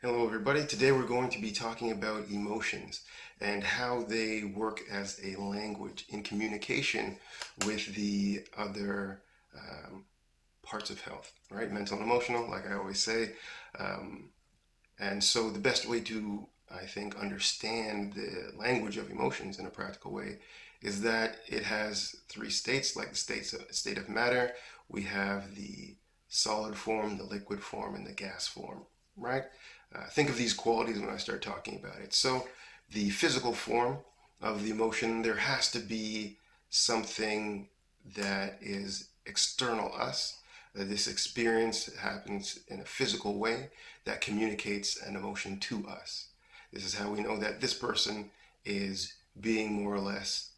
Hello, everybody. Today we're going to be talking about emotions and how they work as a language in communication with the other parts of health, right? Mental and emotional, like I always say. Um, and so, the best way to, I think, understand the language of emotions in a practical way is that it has three states, like the state of matter. We have the solid form, the liquid form, and the gas form, right? Think of these qualities when I start talking about it. So, the physical form of the emotion, there has to be something that is external us. This experience happens in a physical way that communicates an emotion to us. This is how we know that this person is being more or less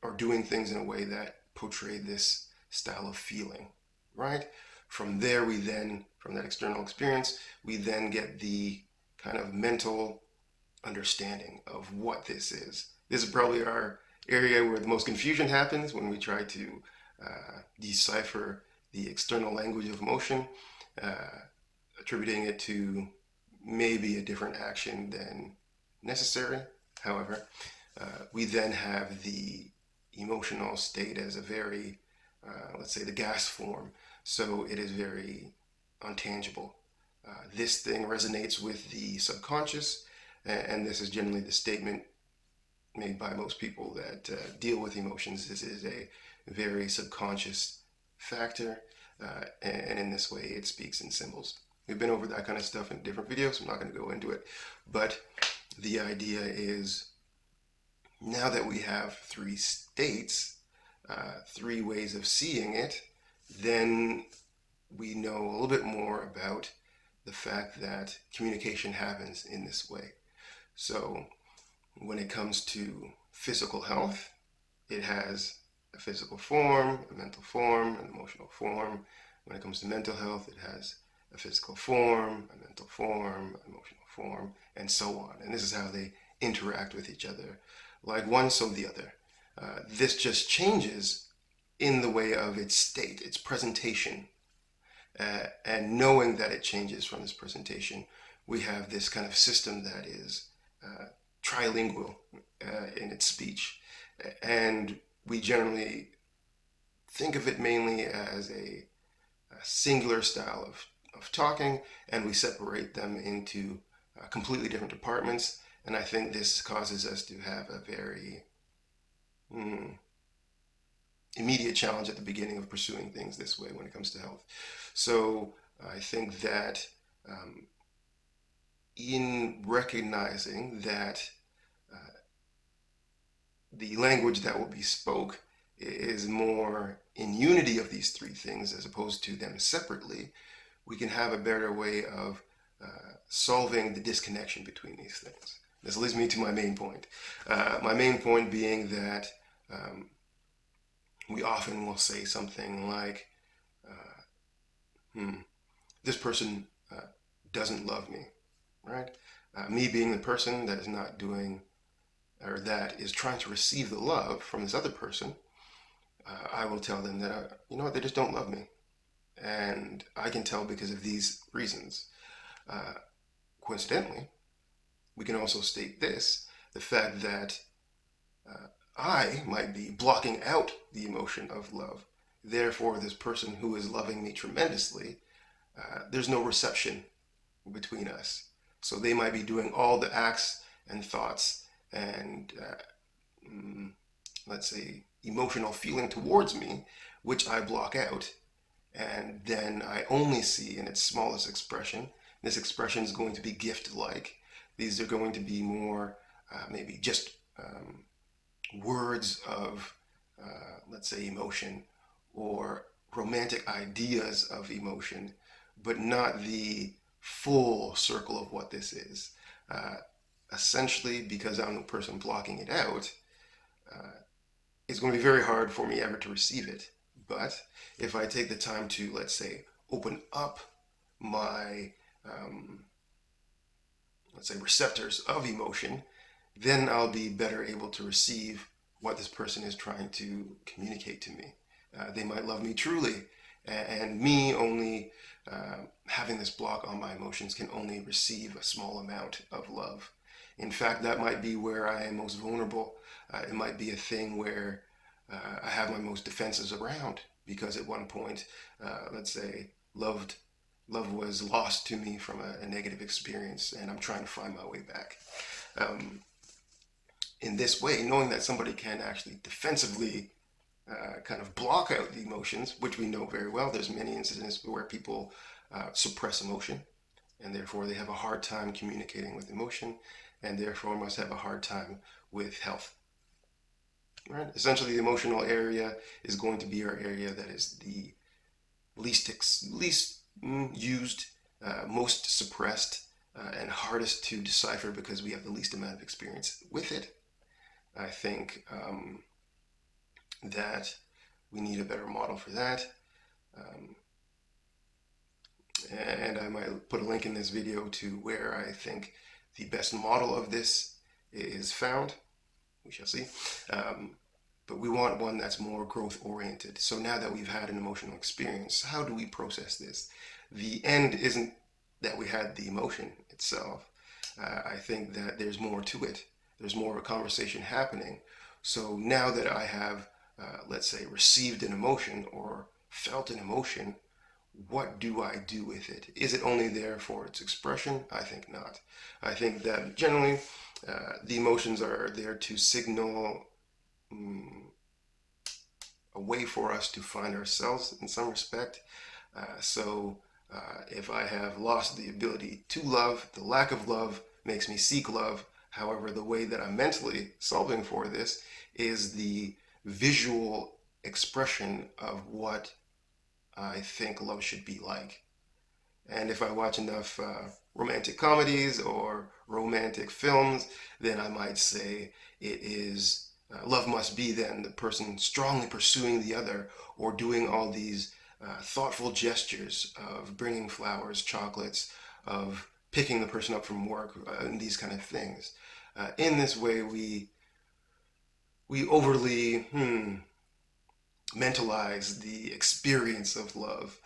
or doing things in a way that portray this style of feeling, right? From there, we then, from that external experience, we then get the kind of mental understanding of what this is. This is probably our area where the most confusion happens when we try to decipher the external language of emotion, uh, attributing it to maybe a different action than necessary. However, we then have the emotional state as a very, let's say, the gas form. So it is very untangible. This thing resonates with the subconscious, and this is generally the statement made by most people that deal with emotions. This is a very subconscious factor, and in this way, it speaks in symbols. We've been over that kind of stuff in different videos, so I'm not going to go into it. But the idea is now that we have three states, three ways of seeing it, then we know a little bit more about the fact that communication happens in this way. So when it comes to physical health, it has a physical form, a mental form, an emotional form. When it comes to mental health, it has a physical form, a mental form, an emotional form, and so on. And this is how they interact with each other, like one, so the other. This just changes in the way of its state, its presentation. And knowing that it changes from this presentation, we have this kind of system that is trilingual in its speech. And we generally think of it mainly as a singular style of talking, and we separate them into completely different departments. And I think this causes us to have a very immediate challenge at the beginning of pursuing things this way when it comes to health. So I think that in recognizing that the language that will be spoke is more in unity of these three things as opposed to them separately, we can have a better way of solving the disconnection between these things. This leads me to my main point. My main point being that we often will say something like, this person doesn't love me, right? Me being the person that is not doing or that is trying to receive the love from this other person, I will tell them that, you know what, they just don't love me. And I can tell because of these reasons. Uh, Coincidentally, we can also state this, the fact that I might be blocking out the emotion of love. Therefore, this person who is loving me tremendously, there's no reception between us. So they might be doing all the acts and thoughts and let's say, emotional feeling towards me, which I block out. And then I only see in its smallest expression. This expression is going to be gift like. These are going to be more maybe just words of, let's say, emotion or romantic ideas of emotion, but not the full circle of what this is. Uh, Essentially, because I'm the person blocking it out, it's going to be very hard for me ever to receive it. But if I take the time to, let's say, open up my, um, let's say, receptors of emotion, then I'll be better able to receive what this person is trying to communicate to me. They might love me truly, and me only having this block on my emotions can only receive a small amount of love. In fact, that might be where I am most vulnerable. It might be a thing where I have my most defenses around because at one point, let's say, love was lost to me from a negative experience, and I'm trying to find my way back. Um, in this way, knowing that somebody can actually defensively kind of block out the emotions, which we know very well. There's many incidents where people suppress emotion, and therefore they have a hard time communicating with emotion, and therefore must have a hard time with health. Right? Essentially, the emotional area is going to be our area that is the least used, most suppressed, and hardest to decipher because we have the least amount of experience with it. I think that we need a better model for that. Um, and I might put a link in this video to where I think the best model of this is found. We shall see. But we want one that's more growth oriented. So now that we've had an emotional experience, how do we process this? The end isn't that we had the emotion itself. I think that there's more to it. There's more of a conversation happening. So now that I have, let's say, received an emotion or felt an emotion, what do I do with it? Is it only there for its expression? I think not. I think that generally the emotions are there to signal a way for us to find ourselves in some respect. If I have lost the ability to love, the lack of love makes me seek love. However, the way that I'm mentally solving for this is the visual expression of what I think love should be like. And if I watch enough romantic comedies or romantic films, then I might say it is love must be then the person strongly pursuing the other or doing all these thoughtful gestures of bringing flowers, chocolates, of picking the person up from work, and these kind of things. In this way, we overly mentalize the experience of love,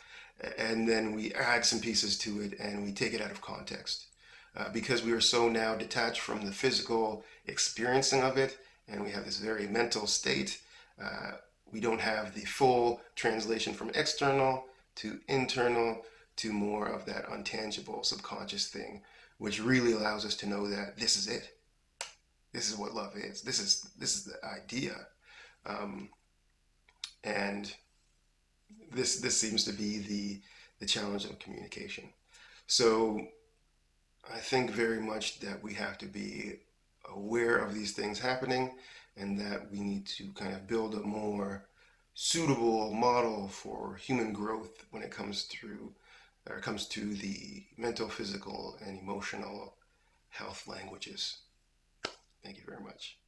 and then we add some pieces to it and we take it out of context. Because we are so now detached from the physical experiencing of it, and we have this very mental state, we don't have the full translation from external to internal to more of that untangible subconscious thing, which really allows us to know that this is it. This is what love is. This is the idea. Um, and this seems to be the challenge of communication. So I think very much that we have to be aware of these things happening, and that we need to kind of build a more suitable model for human growth when it comes to the mental, physical, and emotional health languages. Thank you very much.